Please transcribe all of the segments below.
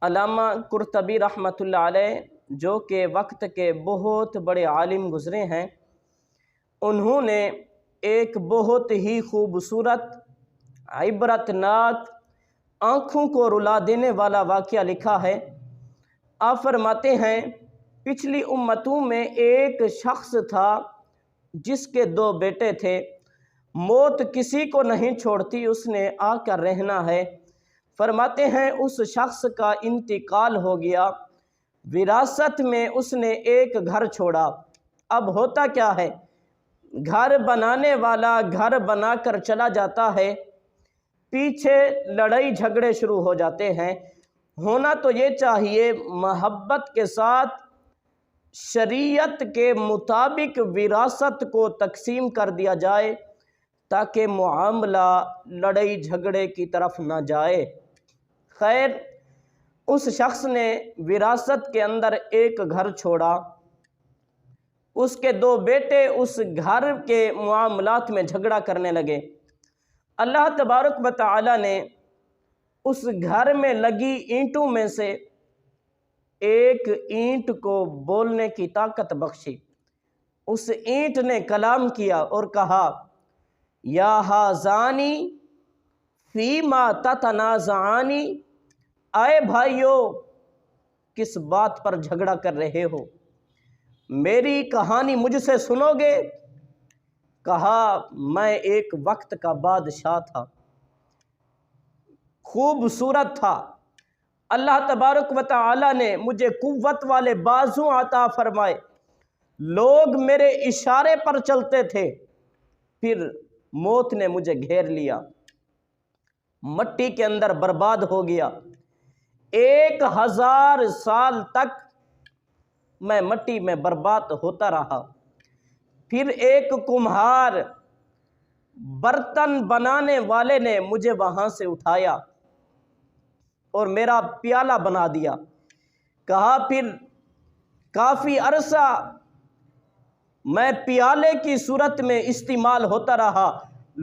علامہ قرطبی رحمۃ اللہ علیہ جو کہ وقت کے بہت بڑے عالم گزرے ہیں، انہوں نے ایک بہت ہی خوبصورت، عبرتناک، آنکھوں کو رلا دینے والا واقعہ لکھا ہے۔ آپ فرماتے ہیں، پچھلی امتوں میں ایک شخص تھا جس کے 2 بیٹے تھے۔ موت کسی کو نہیں چھوڑتی، اس نے آ کر رہنا ہے۔ فرماتے ہیں اس شخص کا انتقال ہو گیا، وراثت میں اس نے ایک گھر چھوڑا۔ اب ہوتا کیا ہے، گھر بنانے والا گھر بنا کر چلا جاتا ہے، پیچھے لڑائی جھگڑے شروع ہو جاتے ہیں۔ ہونا تو یہ چاہیے محبت کے ساتھ شریعت کے مطابق وراثت کو تقسیم کر دیا جائے تاکہ معاملہ لڑائی جھگڑے کی طرف نہ جائے۔ خیر، اس شخص نے وراثت کے اندر ایک گھر چھوڑا۔ اس کے 2 بیٹے اس گھر کے معاملات میں جھگڑا کرنے لگے۔ اللہ تبارک و تعالی نے اس گھر میں لگی اینٹوں میں سے ایک اینٹ کو بولنے کی طاقت بخشی۔ اس اینٹ نے کلام کیا اور کہا، یا ھذانی فیما تتنازعانی، اے بھائیو کس بات پر جھگڑا کر رہے ہو، میری کہانی مجھ سے سنو گے؟ کہا، میں ایک وقت کا بادشاہ تھا، خوبصورت تھا، اللہ تبارک و تعالی نے مجھے قوت والے بازو عطا فرمائے، لوگ میرے اشارے پر چلتے تھے، پھر موت نے مجھے گھیر لیا، مٹی کے اندر برباد ہو گیا۔ 1000 سال تک میں مٹی میں برباد ہوتا رہا۔ پھر ایک کمہار، برتن بنانے والے نے مجھے وہاں سے اٹھایا اور میرا پیالہ بنا دیا۔ کہا، پھر کافی عرصہ میں پیالے کی صورت میں استعمال ہوتا رہا،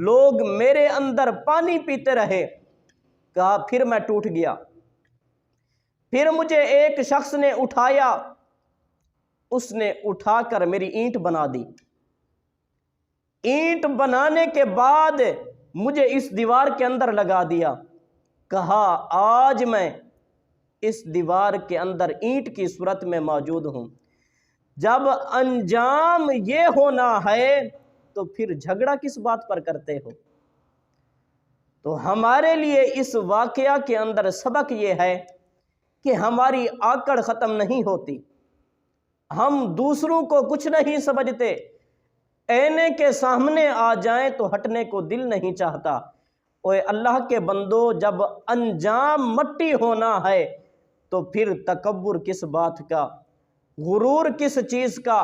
لوگ میرے اندر پانی پیتے رہے۔ کہا، پھر میں ٹوٹ گیا۔ پھر مجھے ایک شخص نے اٹھایا، اس نے اٹھا کر میری اینٹ بنا دی۔ اینٹ بنانے کے بعد مجھے اس دیوار کے اندر لگا دیا۔ کہا، آج میں اس دیوار کے اندر اینٹ کی صورت میں موجود ہوں۔ جب انجام یہ ہونا ہے تو پھر جھگڑا کس بات پر کرتے ہو؟ تو ہمارے لیے اس واقعہ کے اندر سبق یہ ہے کہ ہماری آکڑ ختم نہیں ہوتی، ہم دوسروں کو کچھ نہیں سمجھتے، اینے کے سامنے آ جائیں تو ہٹنے کو دل نہیں چاہتا۔ اوے اللہ کے بندو، جب انجام مٹی ہونا ہے تو پھر تکبر کس بات کا، غرور کس چیز کا،